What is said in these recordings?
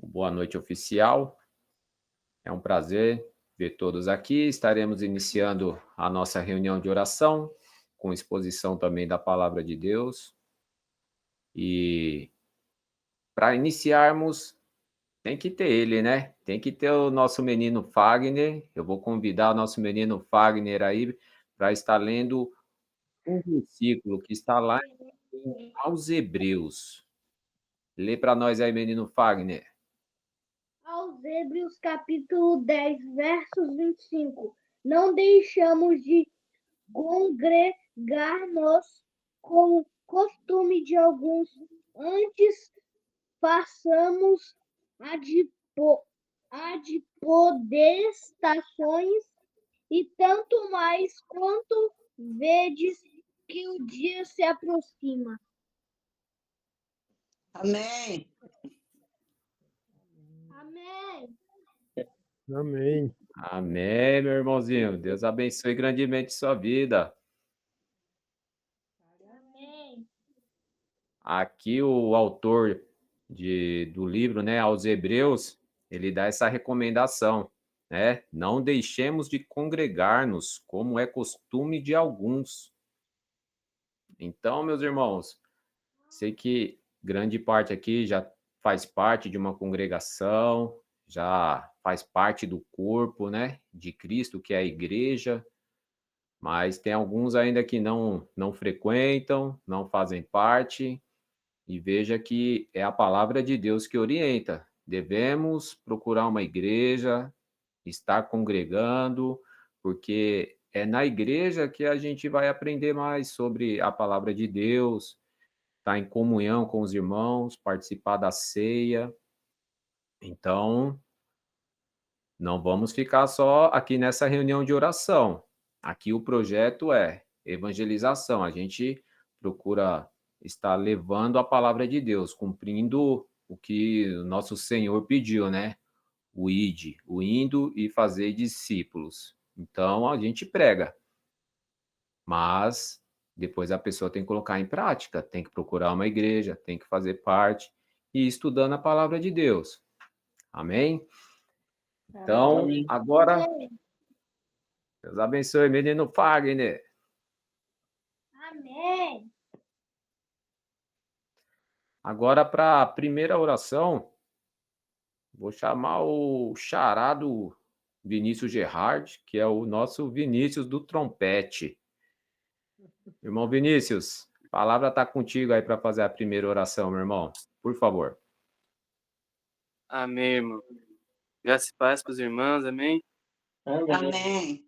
Boa noite, oficial. É um prazer ver todos aqui. Estaremos iniciando a nossa reunião de oração, com exposição também da palavra de Deus. E para iniciarmos, tem que ter ele, né? Tem que ter o nosso menino Fagner. Eu vou convidar o nosso menino Fagner aí para estar lendo um versículo que está lá aos Hebreus. Lê para nós aí, menino Fagner. Aos Hebreus, capítulo 10, versos 25. Não deixamos de congregar-nos como costume de alguns, antes façamos admoestações, e tanto mais quanto vedes que o dia se aproxima. Amém. Amém. Amém. Amém, meu irmãozinho. Deus abençoe grandemente sua vida. Amém. Aqui o autor do livro, né, aos Hebreus, ele dá essa recomendação, né? Não deixemos de congregar-nos, como é costume de alguns. Então, meus irmãos, sei que grande parte aqui já faz parte de uma congregação, já faz parte do corpo, né, de Cristo, que é a igreja, mas tem alguns ainda que não frequentam, não fazem parte. E veja que é a palavra de Deus que orienta. Devemos procurar uma igreja, estar congregando, porque é na igreja que a gente vai aprender mais sobre a palavra de Deus, estar em comunhão com os irmãos, participar da ceia. Então, não vamos ficar só aqui nessa reunião de oração. Aqui o projeto é evangelização. A gente procura estar levando a palavra de Deus, cumprindo o que o nosso Senhor pediu, né? O ide, o indo e fazer discípulos. Então a gente prega, mas depois a pessoa tem que colocar em prática, tem que procurar uma igreja, tem que fazer parte e ir estudando a palavra de Deus. Amém? Então, agora, Deus abençoe, menino Fagner. Amém. Agora, para a primeira oração, vou chamar o charado Vinícius Gerard, que é o nosso Vinícius do trompete. Irmão Vinícius, a palavra está contigo aí para fazer a primeira oração, meu irmão. Por favor. Amém, irmão. Graça e paz para os irmãos, amém? Amém.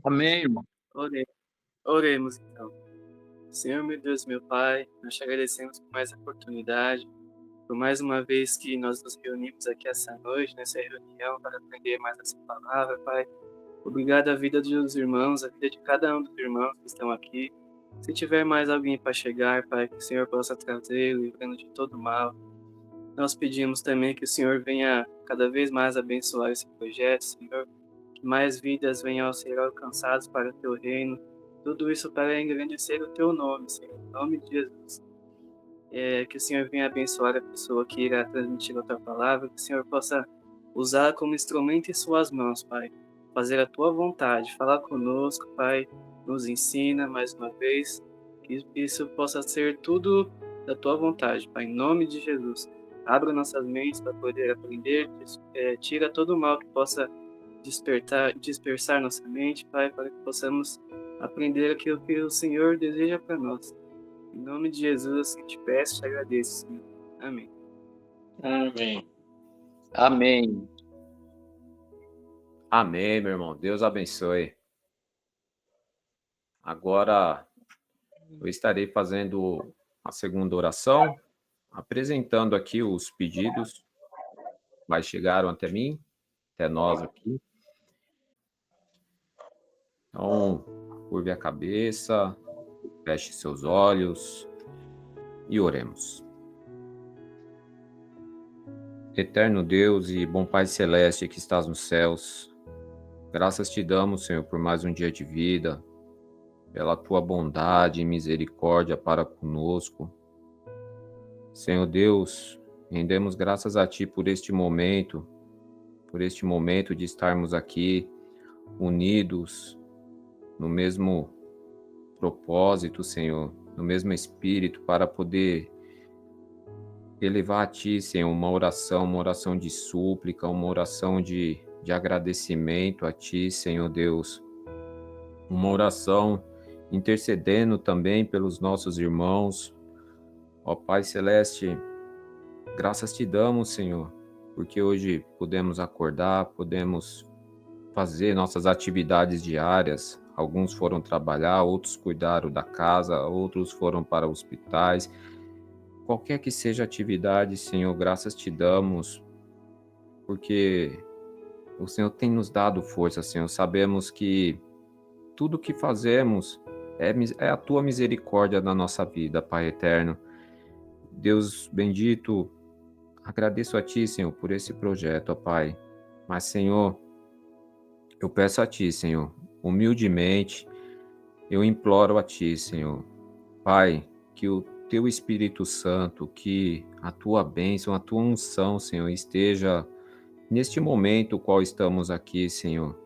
Amém, irmão. Oremos, então. Senhor, meu Deus, meu Pai, nós te agradecemos por mais oportunidade, por mais uma vez que nós nos reunimos aqui essa noite, nessa reunião, para aprender mais essa palavra, Pai. Obrigado à vida dos irmãos, à vida de cada um dos irmãos que estão aqui. Se tiver mais alguém para chegar, Pai, que o Senhor possa trazer, livrando de todo mal. Nós pedimos também que o Senhor venha cada vez mais abençoar esse projeto, Senhor, que mais vidas venham a ser alcançadas para o Teu reino, tudo isso para engrandecer o Teu nome, Senhor, em nome de Jesus. Que o Senhor venha abençoar a pessoa que irá transmitir a Tua palavra, que o Senhor possa usar como instrumento em Suas mãos, Pai, fazer a Tua vontade, falar conosco, Pai, nos ensina mais uma vez, que isso possa ser tudo da Tua vontade, Pai, em nome de Jesus. Abra nossas mentes para poder aprender, tira todo o mal que possa dispersar nossa mente, Pai, para que possamos aprender aquilo que o Senhor deseja para nós. Em nome de Jesus, assim te peço, te agradeço, Senhor. Amém. Amém. Amém. Amém, meu irmão. Deus abençoe. Agora, eu estarei fazendo a segunda oração, apresentando aqui os pedidos que mais chegaram até mim, até nós aqui. Então, curve a cabeça, feche seus olhos e oremos. Eterno Deus e bom Pai Celeste que estás nos céus, graças te damos, Senhor, por mais um dia de vida, pela tua bondade e misericórdia para conosco. Senhor Deus, Rendemos graças a Ti por este momento de estarmos aqui unidos no mesmo propósito, Senhor, no mesmo espírito, para poder elevar a Ti, Senhor, uma oração de súplica, uma oração de agradecimento a Ti, Senhor Deus, uma oração intercedendo também pelos nossos irmãos. Ó Pai Celeste, graças Te damos, Senhor, porque hoje podemos acordar, podemos fazer nossas atividades diárias. Alguns foram trabalhar, outros cuidaram da casa, outros foram para hospitais. Qualquer que seja a atividade, Senhor, graças Te damos, porque o Senhor tem nos dado força, Senhor. Sabemos que tudo que fazemos é a Tua misericórdia na nossa vida, Pai eterno. Deus bendito, agradeço a Ti, Senhor, por esse projeto, ó Pai. Mas, Senhor, eu peço a Ti, Senhor, humildemente, eu imploro a Ti, Senhor. Pai, que o Teu Espírito Santo, que a Tua bênção, a Tua unção, Senhor, esteja neste momento qual estamos aqui, Senhor.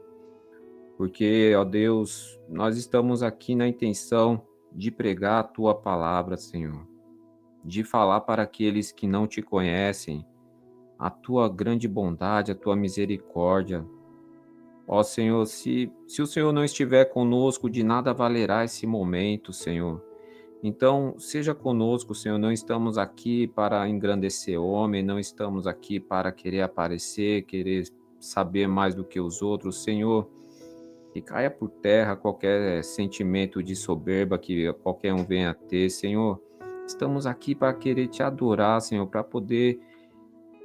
Porque, ó Deus, nós estamos aqui na intenção de pregar a Tua palavra, Senhor. De falar para aqueles que não Te conhecem a Tua grande bondade, a Tua misericórdia. Ó Senhor, se o Senhor não estiver conosco, de nada valerá esse momento, Senhor. Então, seja conosco, Senhor. Não estamos aqui para engrandecer homem, não estamos aqui para querer aparecer, querer saber mais do que os outros, Senhor. Que caia por terra qualquer sentimento de soberba que qualquer um venha ter, Senhor. Estamos aqui para querer Te adorar, Senhor, para poder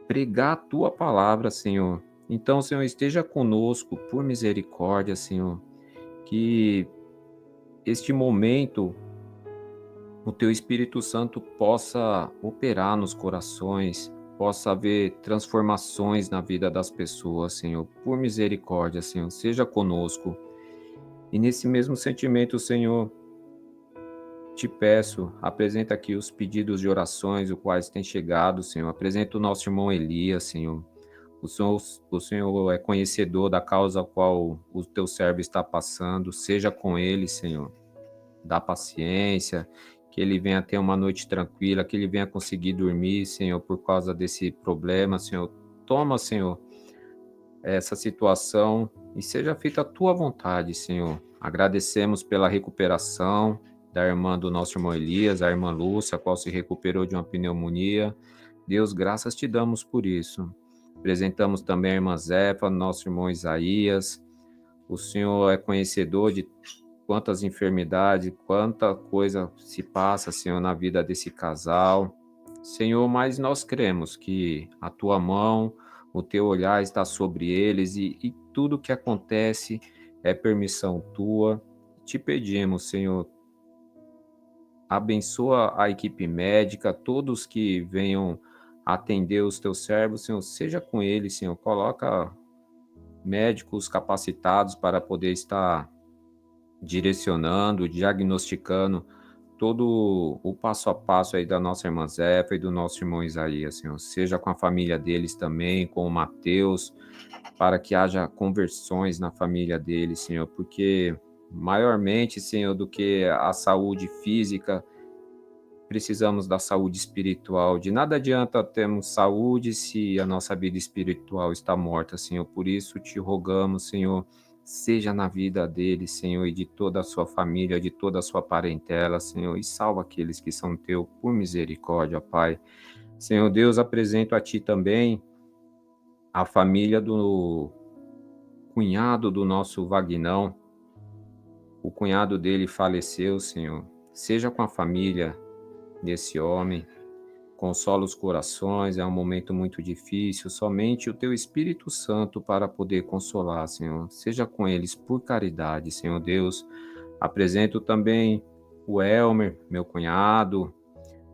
pregar a Tua palavra, Senhor. Então, Senhor, esteja conosco, por misericórdia, Senhor, que este momento o Teu Espírito Santo possa operar nos corações, possa haver transformações na vida das pessoas, Senhor, por misericórdia, Senhor, seja conosco. E nesse mesmo sentimento, Senhor, Te peço, apresenta aqui os pedidos de orações, os quais têm chegado, Senhor. Apresenta o nosso irmão Elias, Senhor. O Senhor é conhecedor da causa a qual o Teu servo está passando. Seja com ele, Senhor. Dá paciência, que ele venha ter uma noite tranquila, que ele venha conseguir dormir, Senhor, por causa desse problema, Senhor. Toma, Senhor, essa situação e seja feita a Tua vontade, Senhor. Agradecemos pela recuperação da irmã do nosso irmão Elias, a irmã Lúcia, a qual se recuperou de uma pneumonia. Deus, graças Te damos por isso. Apresentamos também a irmã Zefa, nosso irmão Isaías. O Senhor é conhecedor de quantas enfermidades, quanta coisa se passa, Senhor, na vida desse casal. Senhor, mas nós cremos que a Tua mão, o Teu olhar está sobre eles e tudo que acontece é permissão Tua. Te pedimos, Senhor, abençoa a equipe médica, todos que venham atender os Teus servos, Senhor, seja com eles, Senhor, coloca médicos capacitados para poder estar direcionando, diagnosticando todo o passo a passo aí da nossa irmã Zefa e do nosso irmão Isaías, Senhor, seja com a família deles também, com o Mateus, para que haja conversões na família deles, Senhor, porque maiormente, Senhor, do que a saúde física, precisamos da saúde espiritual. De nada adianta termos saúde se a nossa vida espiritual está morta, Senhor. Por isso te rogamos, Senhor, seja na vida deles, Senhor, e de toda a sua família, de toda a sua parentela, Senhor, e salva aqueles que são Teu, por misericórdia, Pai. Senhor Deus, apresento a Ti também a família do cunhado do nosso Vagnão. O cunhado dele faleceu, Senhor. Seja com a família desse homem, consola os corações, é um momento muito difícil, somente o Teu Espírito Santo para poder consolar, Senhor. Seja com eles por caridade, Senhor Deus. Apresento também o Elmer, meu cunhado,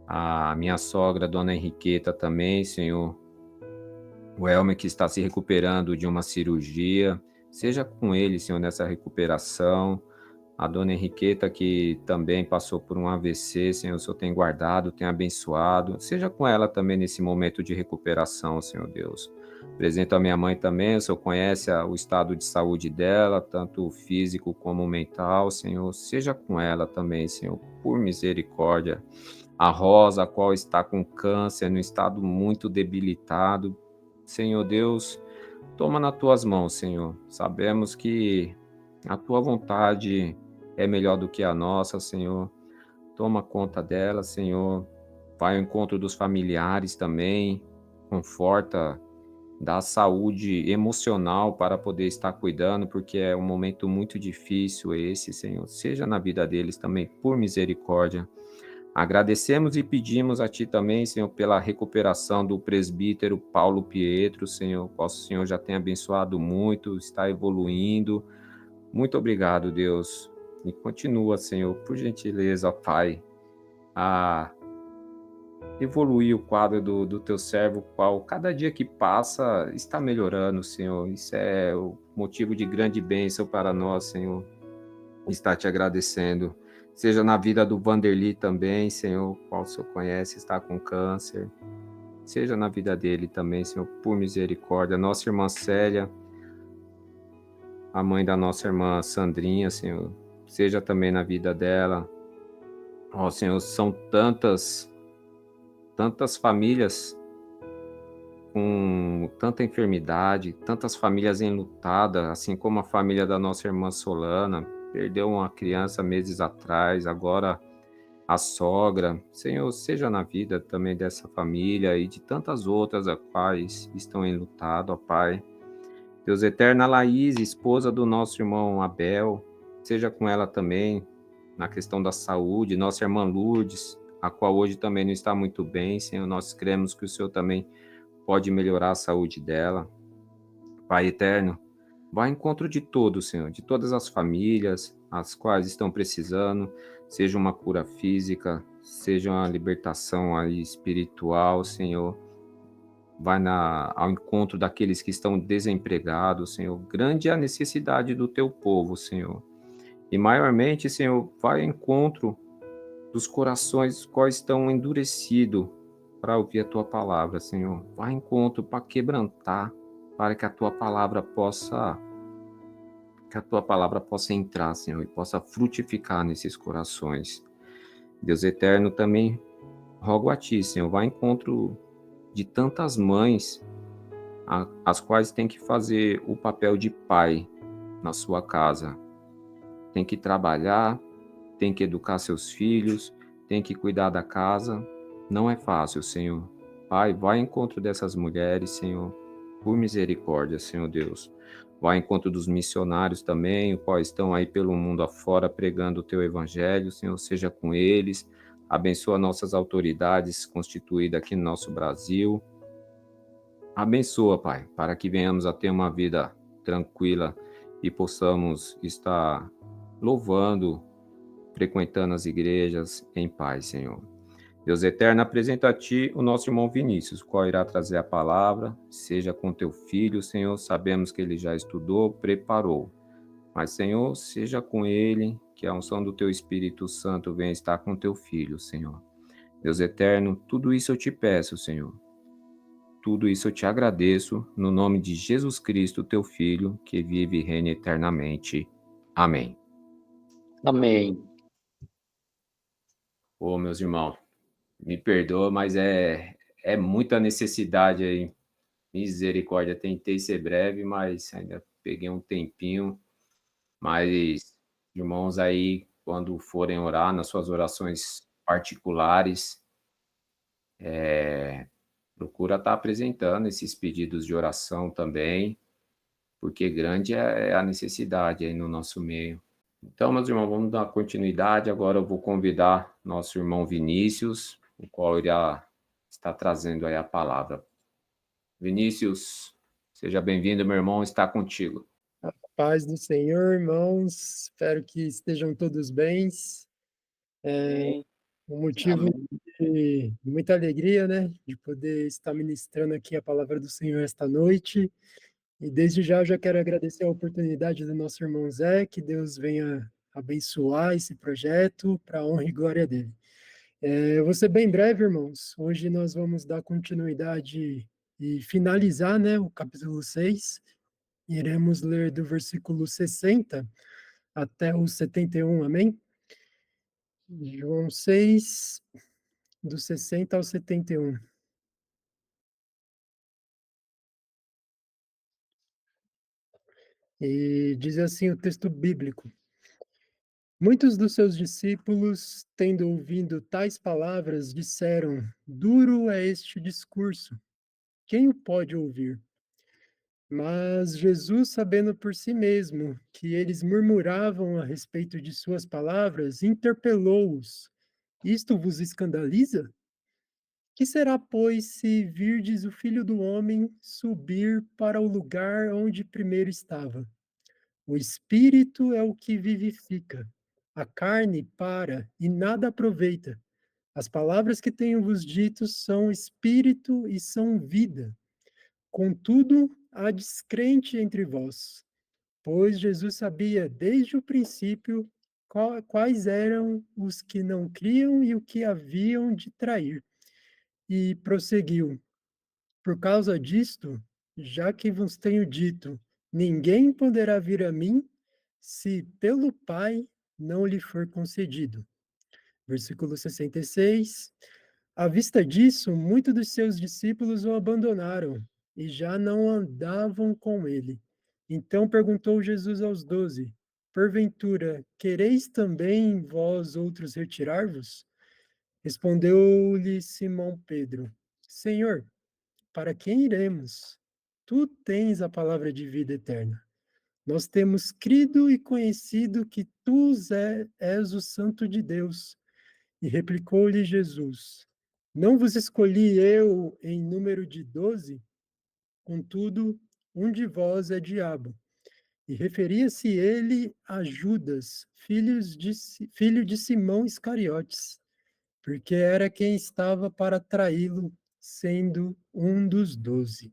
a minha sogra, Dona Henriqueta também, Senhor. O Elmer que está se recuperando de uma cirurgia, seja com ele, Senhor, nessa recuperação. A dona Henriqueta, que também passou por um AVC, Senhor, o Senhor tem guardado, tem abençoado. Seja com ela também nesse momento de recuperação, Senhor Deus. Apresento a minha mãe também, o Senhor conhece o estado de saúde dela, tanto físico como mental, Senhor. Seja com ela também, Senhor, por misericórdia. A Rosa, a qual está com câncer, no estado muito debilitado. Senhor Deus, toma nas tuas mãos, Senhor. Sabemos que a tua vontade é melhor do que a nossa, Senhor. Toma conta dela, Senhor. Vai ao encontro dos familiares também. Conforta, dá saúde emocional para poder estar cuidando, porque é um momento muito difícil esse, Senhor. Seja na vida deles também, por misericórdia. Agradecemos e pedimos a Ti também, Senhor, pela recuperação do presbítero Paulo Pietro, Senhor, qual o Senhor já tem abençoado muito, está evoluindo. Muito obrigado, Deus. E continua, Senhor, por gentileza, Pai, a evoluir o quadro do Teu servo, qual cada dia que passa está melhorando, Senhor. Isso é o motivo de grande bênção para nós, Senhor. Está te agradecendo. Seja na vida do Vanderly também, Senhor, qual o Senhor conhece, está com câncer. Seja na vida dele também, Senhor, por misericórdia. Nossa irmã Célia, a mãe da nossa irmã Sandrinha, Senhor, seja também na vida dela. Ó, Senhor, são tantas famílias com tanta enfermidade, tantas famílias enlutadas, assim como a família da nossa irmã Solana, perdeu uma criança meses atrás, agora a sogra. Senhor, seja na vida também dessa família e de tantas outras a quais estão enlutadas, ó Pai. Deus eterno, a Laís, esposa do nosso irmão Abel, seja com ela também na questão da saúde. Nossa irmã Lourdes, a qual hoje também não está muito bem, Senhor, nós cremos que o Senhor também pode melhorar a saúde dela. Pai eterno, vá ao encontro de todos, Senhor, de todas as famílias, as quais estão precisando, seja uma cura física, seja uma libertação aí espiritual, Senhor. Vai ao encontro daqueles que estão desempregados, Senhor. Grande é a necessidade do teu povo, Senhor. E maiormente, Senhor, vai ao encontro dos corações quais estão endurecidos para ouvir a tua palavra, Senhor. Vai ao encontro para quebrantar, para que a tua palavra possa entrar, Senhor, e possa frutificar nesses corações. Deus eterno, também rogo a ti, Senhor, vai ao encontro de tantas mães, as quais têm que fazer o papel de pai na sua casa. Tem que trabalhar, tem que educar seus filhos, tem que cuidar da casa. Não é fácil, Senhor. Pai, vai ao encontro dessas mulheres, Senhor, por misericórdia, Senhor Deus. Vai ao encontro dos missionários também, os quais estão aí pelo mundo afora pregando o teu evangelho, Senhor, seja com eles. Abençoa nossas autoridades constituídas aqui no nosso Brasil. Abençoa, Pai, para que venhamos a ter uma vida tranquila e possamos estar louvando, frequentando as igrejas em paz, Senhor. Deus eterno, apresento a Ti o nosso irmão Vinícius, o qual irá trazer a palavra, seja com Teu filho, Senhor, sabemos que ele já estudou, preparou. Mas, Senhor, seja com ele, que a unção do Teu Espírito Santo venha estar com Teu Filho, Senhor. Deus eterno, tudo isso eu te peço, Senhor. Tudo isso eu te agradeço, no nome de Jesus Cristo, Teu Filho, que vive e reina eternamente. Amém. Amém. Ô, meus irmãos, me perdoa, mas é muita necessidade aí. Misericórdia, tentei ser breve, mas ainda peguei um tempinho. Mas, irmãos, aí, quando forem orar nas suas orações particulares, procura estar apresentando esses pedidos de oração também, porque grande é a necessidade aí no nosso meio. Então, meus irmãos, vamos dar continuidade. Agora eu vou convidar nosso irmão Vinícius, o qual irá estar trazendo aí a palavra. Vinícius, seja bem-vindo, meu irmão, está contigo. Paz do Senhor, irmãos, espero que estejam todos bem. Um motivo de muita alegria, né, de poder estar ministrando aqui a palavra do Senhor esta noite. E desde já eu já quero agradecer a oportunidade do nosso irmão Zé, que Deus venha abençoar esse projeto para a honra e glória dele. Eu vou ser bem breve, irmãos. Hoje nós vamos dar continuidade e finalizar, né, o capítulo 6. Iremos ler do versículo 60 até o 71, amém? João 6, do 60 ao 71. E diz assim o texto bíblico: Muitos dos seus discípulos, tendo ouvido tais palavras, disseram: Duro é este discurso, quem o pode ouvir? Mas Jesus, sabendo por si mesmo que eles murmuravam a respeito de suas palavras, interpelou-os: Isto vos escandaliza? Que será, pois, se virdes o Filho do Homem subir para o lugar onde primeiro estava? O Espírito é o que vivifica, a carne para e nada aproveita. As palavras que tenho vos dito são Espírito e são vida. Contudo, há descrente entre vós, pois Jesus sabia desde o princípio quais eram os que não criam e o que haviam de trair. E prosseguiu: Por causa disto, já que vos tenho dito, ninguém poderá vir a mim se pelo Pai não lhe for concedido. Versículo 66. À vista disso, muitos dos seus discípulos o abandonaram e já não andavam com ele. Então perguntou Jesus aos 12: Porventura, quereis também vós outros retirar-vos? Respondeu-lhe Simão Pedro: Senhor, para quem iremos? Tu tens a palavra de vida eterna. Nós temos crido e conhecido que tu és o Santo de Deus. E replicou-lhe Jesus: Não vos escolhi eu em número de 12? Contudo, um de vós é diabo. E referia-se ele a Judas, filho de Simão Iscariotes, porque era quem estava para traí-lo, sendo um dos 12.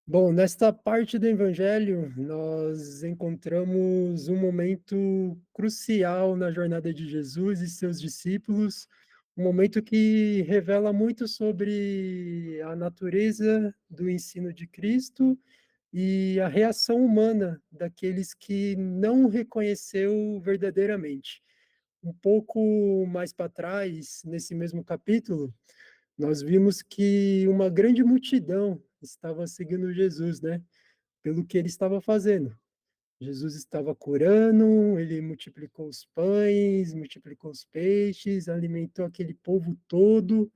Bom, nesta parte do Evangelho, nós encontramos um momento crucial na jornada de Jesus e seus discípulos, um momento que revela muito sobre a natureza do ensino de Cristo e a reação humana daqueles que não o reconheceu verdadeiramente. Um pouco mais para trás, nesse mesmo capítulo, nós vimos que uma grande multidão estava seguindo Jesus, né? Pelo que ele estava fazendo. Jesus estava curando, ele multiplicou os pães, multiplicou os peixes, alimentou aquele povo todo,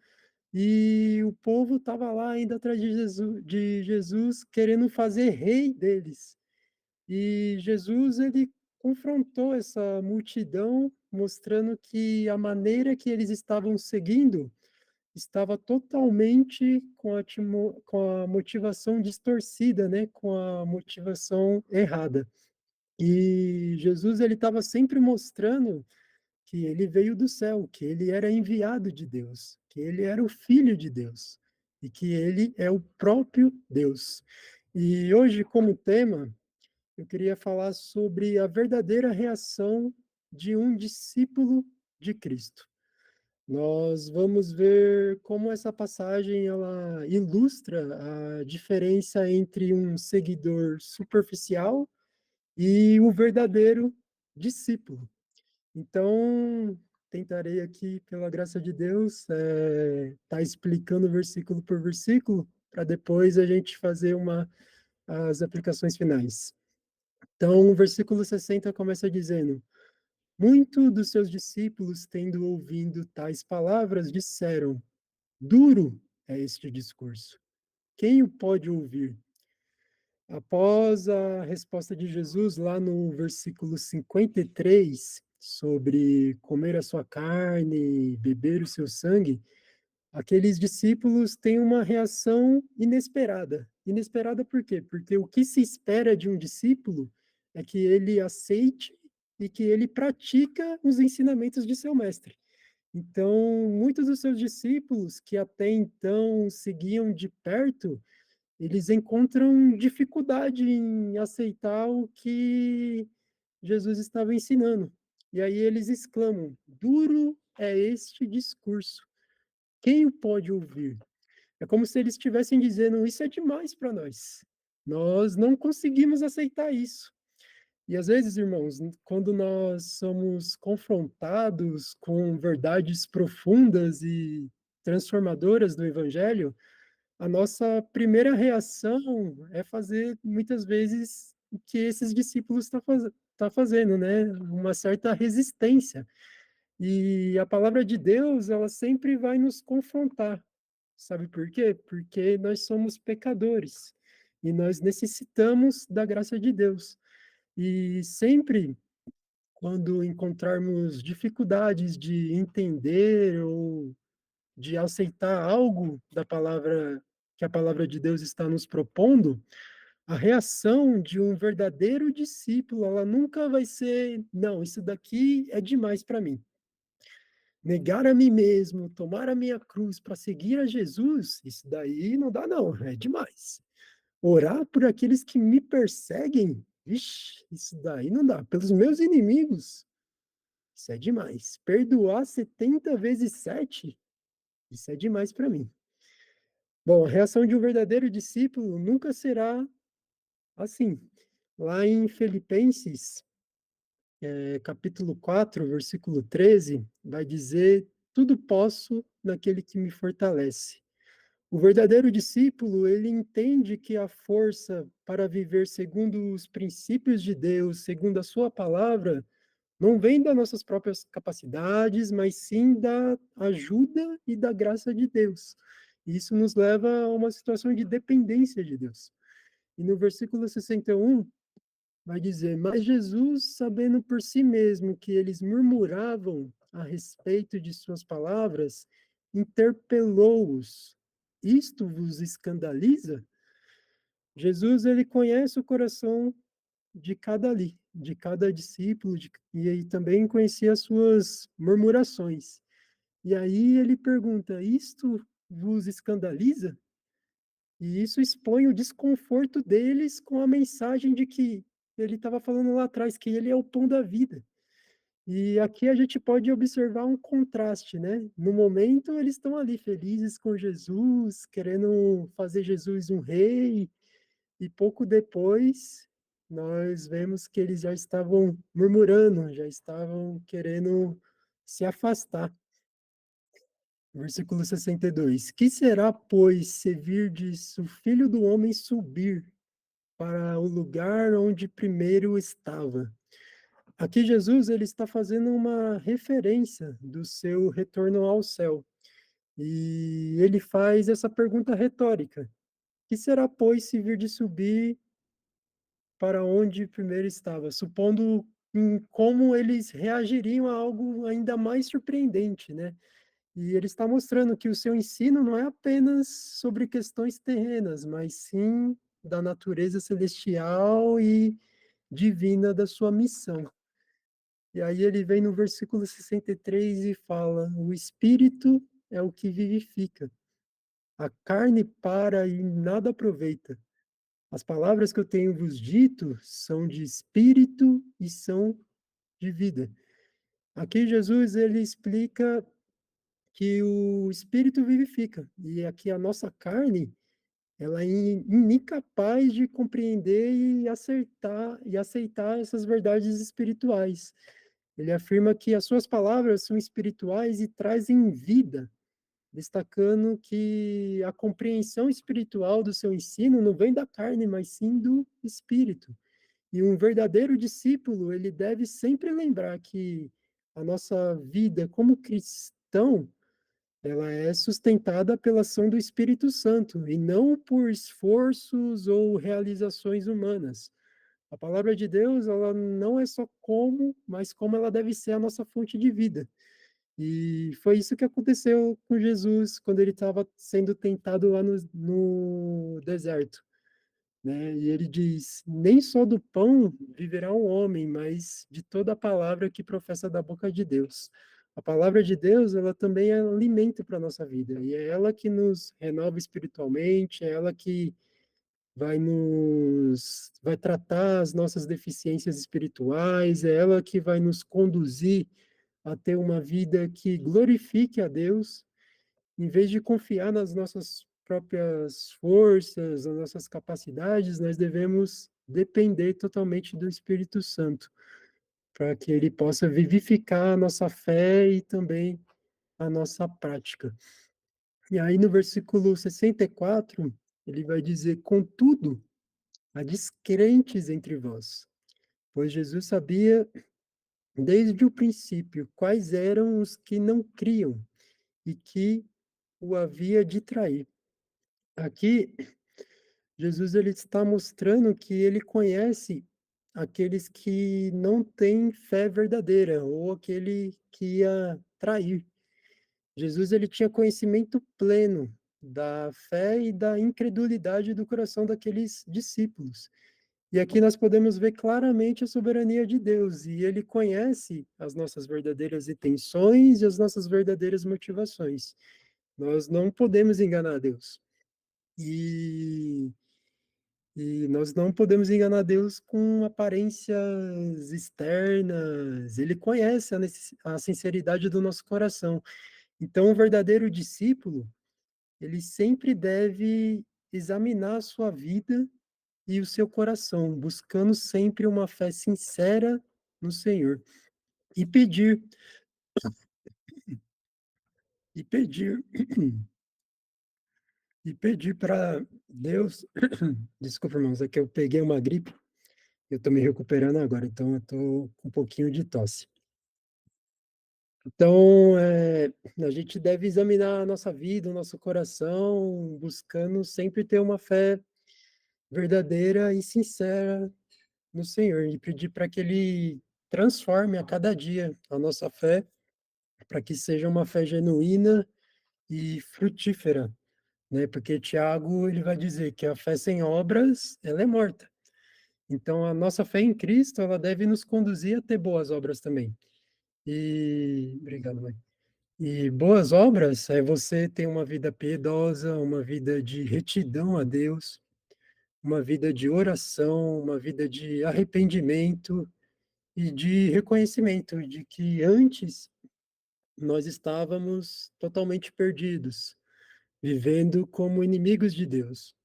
e o povo estava lá ainda atrás de Jesus, querendo fazer rei deles. E Jesus, ele confrontou essa multidão, mostrando que a maneira que eles estavam seguindo estava totalmente com a motivação distorcida, né? Com a motivação errada. E Jesus, ele estava sempre mostrando que ele veio do céu, que ele era enviado de Deus, que ele era o Filho de Deus e que ele é o próprio Deus. E hoje, como tema, eu queria falar sobre a verdadeira reação de um discípulo de Cristo. Nós vamos ver como essa passagem ela ilustra a diferença entre um seguidor superficial e o verdadeiro discípulo. Então, tentarei aqui, pela graça de Deus, tá explicando versículo por versículo, para depois a gente fazer as aplicações finais. Então, o versículo 60 começa dizendo: Muitos dos seus discípulos, tendo ouvido tais palavras, disseram: Duro é este discurso. Quem o pode ouvir? Após a resposta de Jesus, lá no versículo 53, sobre comer a sua carne, beber o seu sangue, aqueles discípulos têm uma reação inesperada. Inesperada por quê? Porque o que se espera de um discípulo é que ele aceite e que ele pratica os ensinamentos de seu mestre. Então, muitos dos seus discípulos que até então seguiam de perto, eles encontram dificuldade em aceitar Jesus estava ensinando. E aí eles exclamam: duro é este discurso. Quem o pode ouvir? É como se eles estivessem dizendo: isso é demais para nós. Nós não conseguimos aceitar isso. E às vezes, irmãos, quando nós somos confrontados com verdades profundas e transformadoras do Evangelho, a nossa primeira reação é fazer, muitas vezes, o que esses discípulos tá fazendo, né? Uma certa resistência. E a palavra de Deus, ela sempre vai nos confrontar. Sabe por quê? Porque nós somos pecadores e nós necessitamos da graça de Deus. E sempre quando encontrarmos dificuldades de entender ou de aceitar algo da palavra que a palavra de Deus está nos propondo, a reação de um verdadeiro discípulo, ela nunca vai ser, não, isso daqui é demais para mim. Negar a mim mesmo, tomar a minha cruz para seguir a Jesus, isso daí não dá não, é demais. Orar por aqueles que me perseguem, vixe, isso daí não dá. Pelos meus inimigos, isso é demais. Perdoar 70 vezes 7, isso é demais para mim. Bom, a reação de um verdadeiro discípulo nunca será assim. Lá em Filipenses, capítulo 4, versículo 13, vai dizer: tudo posso naquele que me fortalece. O verdadeiro discípulo, ele entende que a força para viver segundo os princípios de Deus, segundo a sua palavra, não vem das nossas próprias capacidades, mas sim da ajuda e da graça de Deus. Isso nos leva a uma situação de dependência de Deus. E no versículo 61, vai dizer: mas Jesus, sabendo por si mesmo que eles murmuravam a respeito de suas palavras, interpelou-os: isto vos escandaliza? Jesus, ele conhece o coração de cada ali, de cada discípulo, e aí também conhecia as suas murmurações. E aí ele pergunta: isto vos escandaliza? E isso expõe o desconforto deles com a mensagem de que ele estava falando lá atrás, que ele é o pão da vida. E aqui a gente pode observar um contraste, né? No momento, eles estão ali felizes com Jesus, querendo fazer Jesus um rei, e pouco depois nós vemos que eles já estavam murmurando, já estavam querendo se afastar. Versículo 62. Que será, pois, se virdes o Filho do Homem subir para o lugar onde primeiro estava? Aqui Jesus ele está fazendo uma referência do seu retorno ao céu. E ele faz essa pergunta retórica: que será, pois, se vir de subir para onde primeiro estava? Supondo em como eles reagiriam a algo ainda mais surpreendente, né? E ele está mostrando que o seu ensino não é apenas sobre questões terrenas, mas sim da natureza celestial e divina da sua missão. E aí ele vem no versículo 63 e fala: o espírito é o que vivifica, a carne para e nada aproveita. As palavras que eu tenho vos dito são de espírito e são de vida. Aqui Jesus ele explica que o espírito vivifica e aqui a nossa carne ela é incapaz de compreender e acertar e aceitar essas verdades espirituais. Ele afirma que as suas palavras são espirituais e trazem vida, destacando que a compreensão espiritual do seu ensino não vem da carne, mas sim do espírito. E um verdadeiro discípulo, ele deve sempre lembrar que a nossa vida como cristão, ela é sustentada pela ação do Espírito Santo e não por esforços ou realizações humanas. A palavra de Deus, ela não é só como, mas como ela deve ser a nossa fonte de vida. E foi isso que aconteceu com Jesus quando ele estava sendo tentado lá no deserto, né? E ele diz: nem só do pão viverá um homem, mas de toda a palavra que professa da boca de Deus. A palavra de Deus, ela também é alimento para a nossa vida, e é ela que nos renova espiritualmente, é ela que vai tratar as nossas deficiências espirituais, é ela que vai nos conduzir a ter uma vida que glorifique a Deus, em vez de confiar nas nossas próprias forças, nas nossas capacidades, nós devemos depender totalmente do Espírito Santo, para que ele possa vivificar a nossa fé e também a nossa prática. E aí no versículo 64, ele vai dizer: "Contudo, há descrentes entre vós, pois Jesus sabia desde o princípio quais eram os que não criam e que o havia de trair." Aqui, Jesus ele está mostrando que ele conhece aqueles que não têm fé verdadeira ou aquele que ia trair. Jesus ele tinha conhecimento pleno da fé e da incredulidade do coração daqueles discípulos. E aqui nós podemos ver claramente a soberania de Deus, e ele conhece as nossas verdadeiras intenções e as nossas verdadeiras motivações. Nós não podemos enganar Deus. E, e nós não podemos enganar Deus com aparências externas. Ele conhece a sinceridade do nosso coração. Então, o verdadeiro discípulo, ele sempre deve examinar a sua vida e o seu coração, buscando sempre uma fé sincera no Senhor e pedir e pedir e pedir para Deus. Desculpa, irmãos, é que eu peguei uma gripe, eu estou me recuperando agora, então eu estou com um pouquinho de tosse. Então, a gente deve examinar a nossa vida, o nosso coração, buscando sempre ter uma fé verdadeira e sincera no Senhor e pedir para que Ele transforme a cada dia a nossa fé, para que seja uma fé genuína e frutífera, né? Porque Tiago ele vai dizer que a fé sem obras ela é morta. Então a nossa fé em Cristo ela deve nos conduzir a ter boas obras também. E obrigado, mãe. E boas obras é você ter uma vida piedosa, uma vida de retidão a Deus, uma vida de oração, uma vida de arrependimento e de reconhecimento de que antes nós estávamos totalmente perdidos, vivendo como inimigos de Deus.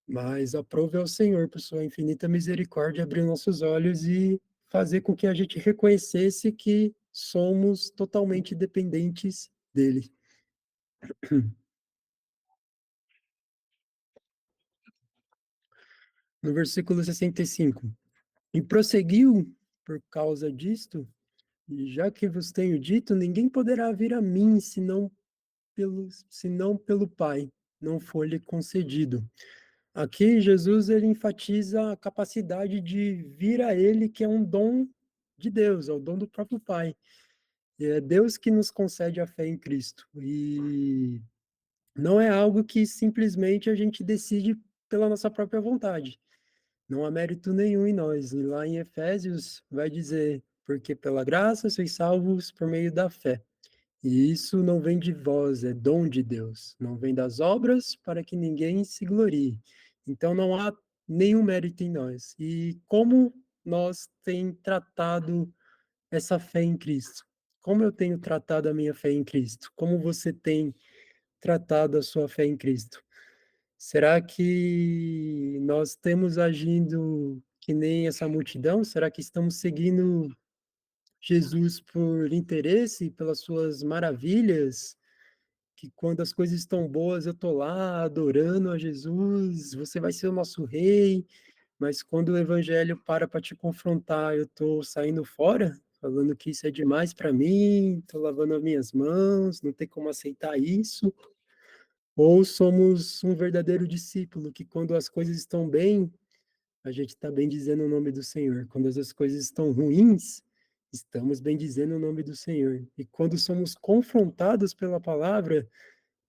Mas aprove ao Senhor, por sua infinita misericórdia, abrir nossos olhos e fazer com que a gente reconhecesse que somos totalmente dependentes dele. No versículo 65. E prosseguiu por causa disto, e já que vos tenho dito, ninguém poderá vir a mim senão pelo Pai, não for-lhe concedido. Aqui, Jesus ele enfatiza a capacidade de vir a Ele, que é um dom de Deus, é o dom do próprio Pai. E é Deus que nos concede a fé em Cristo. E não é algo que simplesmente a gente decide pela nossa própria vontade. Não há mérito nenhum em nós. E lá em Efésios vai dizer, porque pela graça sois salvos por meio da fé. E isso não vem de vós, é dom de Deus. Não vem das obras para que ninguém se glorie. Então não há nenhum mérito em nós. E como nós tem tratado essa fé em Cristo? Como eu tenho tratado a minha fé em Cristo? Como você tem tratado a sua fé em Cristo? Será que nós temos agindo que nem essa multidão? Será que estamos seguindo Jesus por interesse, pelas suas maravilhas? Que quando as coisas estão boas, eu tô lá adorando a Jesus, você vai ser o nosso rei, mas quando o evangelho para te confrontar, eu tô saindo fora, falando que isso é demais para mim, tô lavando as minhas mãos, não tem como aceitar isso. Ou somos um verdadeiro discípulo, que quando as coisas estão bem, a gente está bem dizendo o nome do Senhor. Quando as coisas estão ruins, estamos bem dizendo o nome do Senhor. E quando somos confrontados pela palavra,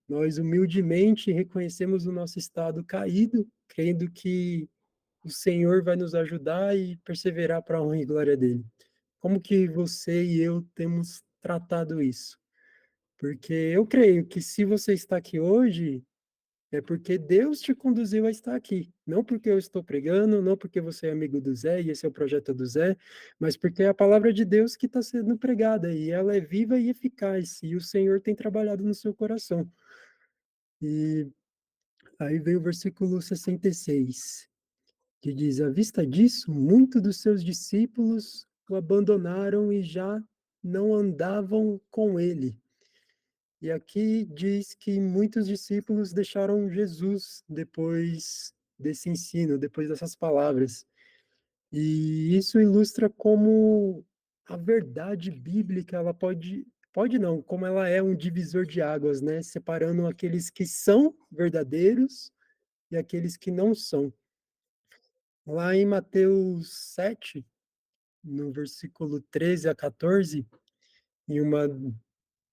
nós humildemente reconhecemos o nosso estado caído, crendo que o Senhor vai nos ajudar e perseverar para a honra e glória dele. Como que você e eu temos tratado isso? Porque eu creio que se você está aqui hoje, É porque Deus te conduziu a estar aqui. Não porque eu estou pregando, não porque você é amigo do Zé e esse é o projeto do Zé, mas porque é a palavra de Deus que está sendo pregada e ela é viva e eficaz e o Senhor tem trabalhado no seu coração. E aí vem o versículo 66, que diz: à vista disso, muitos dos seus discípulos o abandonaram e já não andavam com ele. E aqui diz que muitos discípulos deixaram Jesus depois desse ensino, depois dessas palavras. E isso ilustra como a verdade bíblica, ela pode não, como ela é um divisor de águas, né? Separando aqueles que são verdadeiros e aqueles que não são. Lá em Mateus 7, no versículo 13 a 14, em uma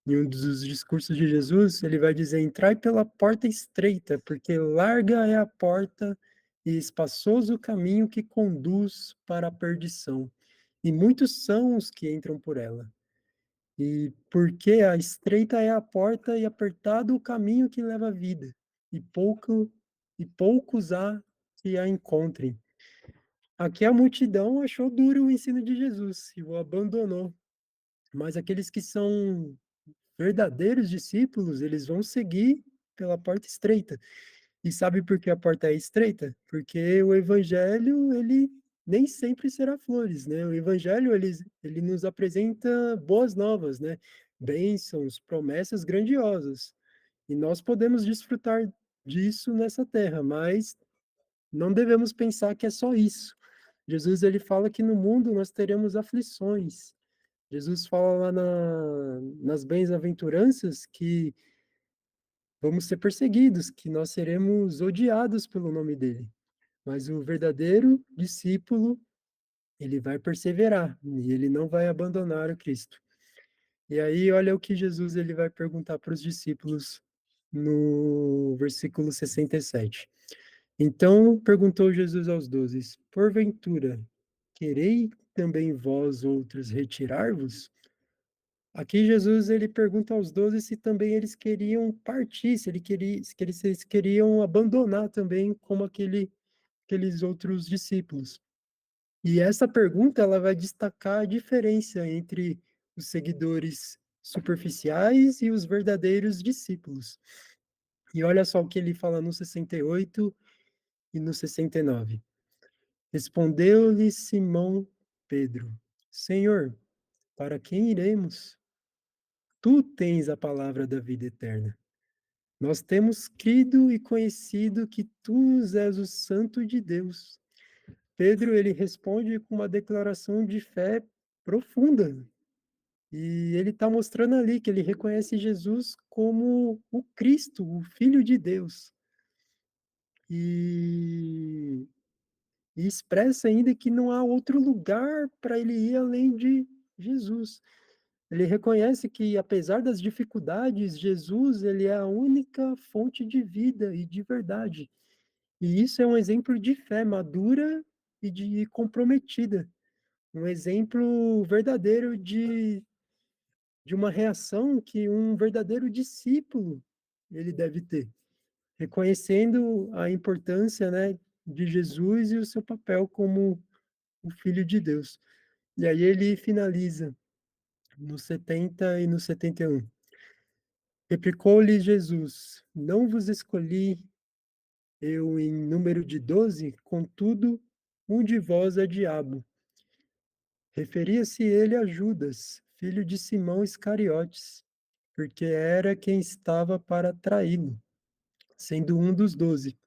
em um dos discursos de Jesus, ele vai dizer: entrai pela porta estreita, porque larga é a porta e espaçoso o caminho que conduz para a perdição, e muitos são os que entram por ela. E porque a estreita é a porta e apertado o caminho que leva à vida, e poucos há que a encontrem. Aqui a multidão achou duro o ensino de Jesus e o abandonou, mas aqueles que são verdadeiros discípulos, eles vão seguir pela porta estreita. E sabe por que a porta é estreita? Porque o evangelho, ele nem sempre será flores, né? O evangelho, ele nos apresenta boas novas, né? Bênçãos, promessas grandiosas. E nós podemos desfrutar disso nessa terra, mas não devemos pensar que é só isso. Jesus, ele fala que no mundo nós teremos aflições. Jesus fala lá nas bem-aventuranças que vamos ser perseguidos, que nós seremos odiados pelo nome dele. Mas o verdadeiro discípulo, ele vai perseverar e ele não vai abandonar o Cristo. E aí, olha o que Jesus ele vai perguntar para os discípulos no versículo 67. Então perguntou Jesus aos 12: porventura, querei também vós outros retirar-vos? Aqui Jesus ele pergunta aos 12 se também eles queriam partir, se eles queriam abandonar também como aqueles outros discípulos. E essa pergunta ela vai destacar a diferença entre os seguidores superficiais e os verdadeiros discípulos. E olha só o que ele fala no 68 e no 69. Respondeu-lhe Simão Pedro: Senhor, para quem iremos? Tu tens a palavra da vida eterna. Nós temos crido e conhecido que tu és o Santo de Deus. Pedro, ele responde com uma declaração de fé profunda. E ele está mostrando ali que ele reconhece Jesus como o Cristo, o Filho de Deus. E, e expressa ainda que não há outro lugar para ele ir além de Jesus. Ele reconhece que, apesar das dificuldades, Jesus ele é a única fonte de vida e de verdade. E isso é um exemplo de fé madura e de comprometida. Um exemplo verdadeiro de uma reação que um verdadeiro discípulo ele deve ter, reconhecendo a importância, né, de Jesus e o seu papel como o Filho de Deus. E aí ele finaliza no 70 e no 71. Replicou-lhe Jesus: não vos escolhi eu em número de 12, contudo, um de vós é diabo. Referia-se ele a Judas, filho de Simão Iscariotes, porque era quem estava para traí-lo, sendo um dos 12.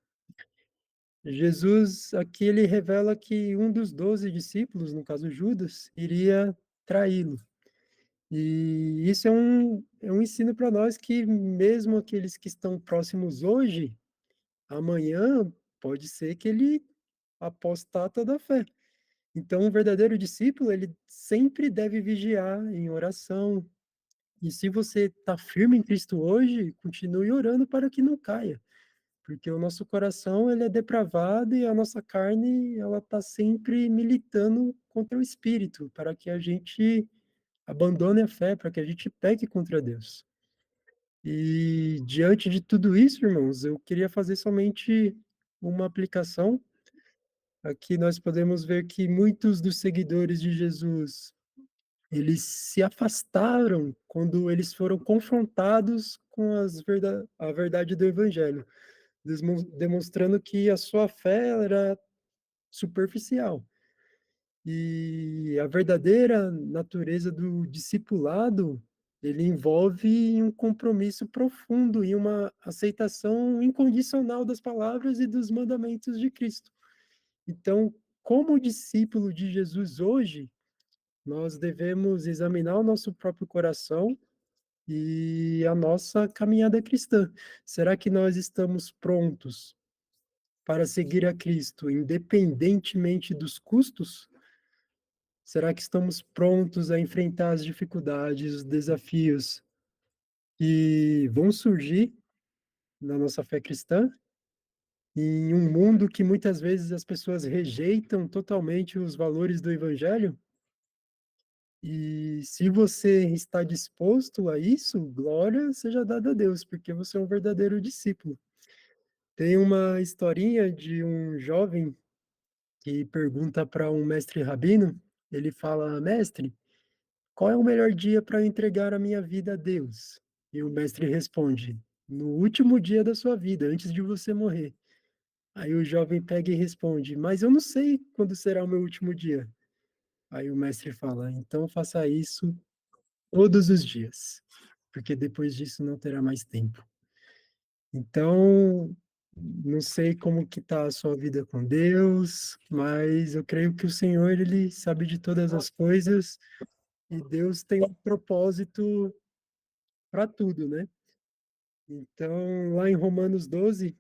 Jesus, aqui ele revela que um dos 12 discípulos, no caso Judas, iria traí-lo. E isso é um ensino para nós que mesmo aqueles que estão próximos hoje, amanhã pode ser que ele apostata da fé. Então, um verdadeiro discípulo, ele sempre deve vigiar em oração. E se você está firme em Cristo hoje, continue orando para que não caia. Porque o nosso coração, ele é depravado e a nossa carne, ela está sempre militando contra o Espírito, para que a gente abandone a fé, para que a gente peque contra Deus. E diante de tudo isso, irmãos, eu queria fazer somente uma aplicação. Aqui nós podemos ver que muitos dos seguidores de Jesus, eles se afastaram quando eles foram confrontados com a verdade do Evangelho, demonstrando que a sua fé era superficial. E a verdadeira natureza do discipulado, ele envolve um compromisso profundo e uma aceitação incondicional das palavras e dos mandamentos de Cristo. Então, como discípulo de Jesus hoje, nós devemos examinar o nosso próprio coração e a nossa caminhada cristã. Será que nós estamos prontos para seguir a Cristo, independentemente dos custos? Será que estamos prontos a enfrentar as dificuldades, os desafios que vão surgir na nossa fé cristã? Em um mundo que muitas vezes as pessoas rejeitam totalmente os valores do Evangelho? E se você está disposto a isso, glória seja dada a Deus, porque você é um verdadeiro discípulo. Tem uma historinha de um jovem que pergunta para um mestre rabino, ele fala: mestre, qual é o melhor dia para eu entregar a minha vida a Deus? E o mestre responde: no último dia da sua vida, antes de você morrer. Aí o jovem pega e responde: mas eu não sei quando será o meu último dia. Aí o mestre fala: então faça isso todos os dias, porque depois disso não terá mais tempo. Então, não sei como que está a sua vida com Deus, mas eu creio que o Senhor, ele sabe de todas as coisas e Deus tem um propósito para tudo, né? Então, lá em Romanos 12,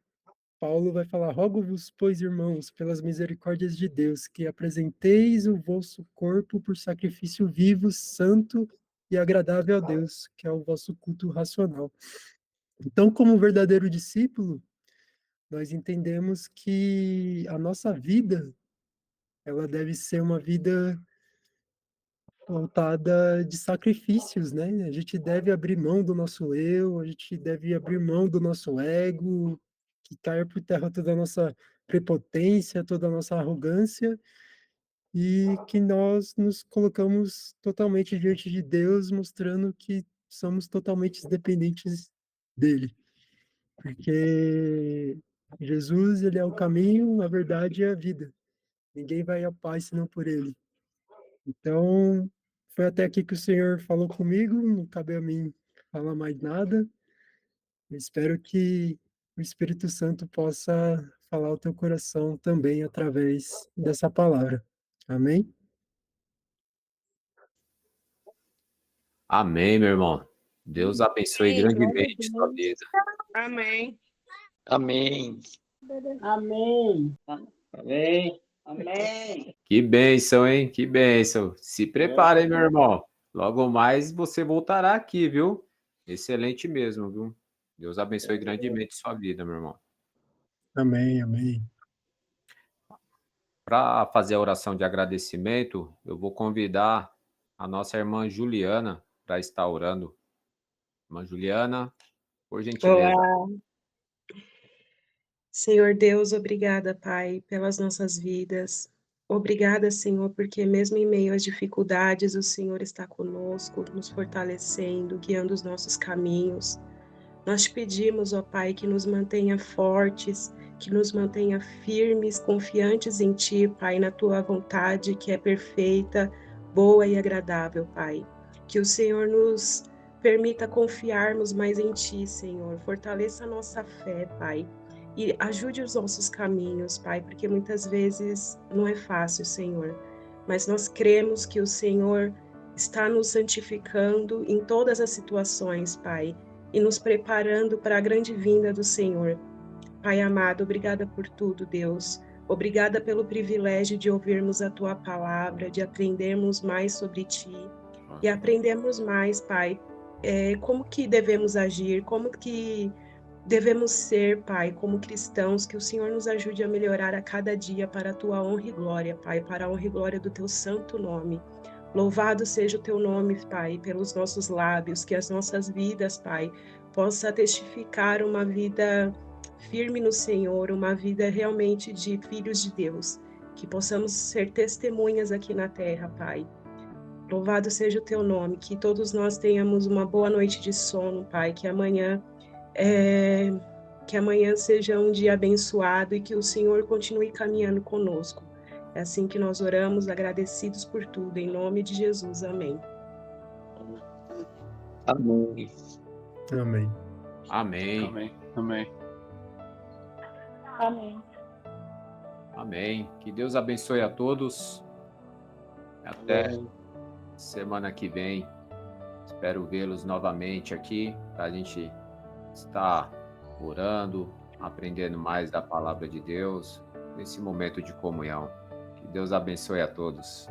Paulo vai falar: rogo-vos, pois, irmãos, pelas misericórdias de Deus, que apresenteis o vosso corpo por sacrifício vivo, santo e agradável a Deus, que é o vosso culto racional. Então, como verdadeiro discípulo, nós entendemos que a nossa vida, ela deve ser uma vida voltada de sacrifícios, né? A gente deve abrir mão do nosso eu, a gente deve abrir mão do nosso ego, que caia por terra toda a nossa prepotência, toda a nossa arrogância, e que nós nos colocamos totalmente diante de Deus, mostrando que somos totalmente dependentes dele. Porque Jesus, ele é o caminho, a verdade e a vida. Ninguém vai à paz senão por ele. Então, foi até aqui que o Senhor falou comigo, não cabe a mim falar mais nada. Eu espero que o Espírito Santo possa falar ao teu coração também através dessa palavra. Amém? Amém, meu irmão. Deus abençoe Amém. Glória a grandemente sua Deus. vida. Amém. Amém. Amém. Amém. Amém. Que bênção, hein? Que bênção. Se prepare, hein, meu irmão. Logo mais você voltará aqui, viu? Excelente mesmo, viu? Deus abençoe grandemente sua vida, meu irmão. Amém, amém. Para fazer a oração de agradecimento, eu vou convidar a nossa irmã Juliana para estar orando. Irmã Juliana, por gentileza. Olá, Senhor Deus, obrigada, Pai, pelas nossas vidas. Obrigada, Senhor, porque mesmo em meio às dificuldades, o Senhor está conosco, nos fortalecendo, guiando os nossos caminhos. Nós te pedimos, ó Pai, que nos mantenha fortes, que nos mantenha firmes, confiantes em Ti, Pai, na Tua vontade, que é perfeita, boa e agradável, Pai. Que o Senhor nos permita confiarmos mais em Ti, Senhor. Fortaleça a nossa fé, Pai. E ajude os nossos caminhos, Pai, porque muitas vezes não é fácil, Senhor. Mas nós cremos que o Senhor está nos santificando em todas as situações, Pai, e nos preparando para a grande vinda do Senhor. Pai amado, obrigada por tudo, Deus. Obrigada pelo privilégio de ouvirmos a Tua palavra, de aprendermos mais sobre Ti e aprendermos mais, Pai, como que devemos agir, como que devemos ser, Pai, como cristãos, que o Senhor nos ajude a melhorar a cada dia para a Tua honra e glória, Pai, para a honra e glória do Teu santo nome. Louvado seja o teu nome, Pai, pelos nossos lábios, que as nossas vidas, Pai, possa testificar uma vida firme no Senhor, uma vida realmente de filhos de Deus, que possamos ser testemunhas aqui na terra, Pai. Louvado seja o teu nome, que todos nós tenhamos uma boa noite de sono, Pai, que amanhã seja um dia abençoado e que o Senhor continue caminhando conosco. É assim que nós oramos, agradecidos por tudo, em nome de Jesus. Amém. Amém. Amém. Amém. Amém. Amém. Amém. Amém. Que Deus abençoe a todos. Até Amém. semana que vem. Espero vê-los novamente aqui para a gente estar orando, aprendendo mais da palavra de Deus nesse momento de comunhão. Que Deus abençoe a todos.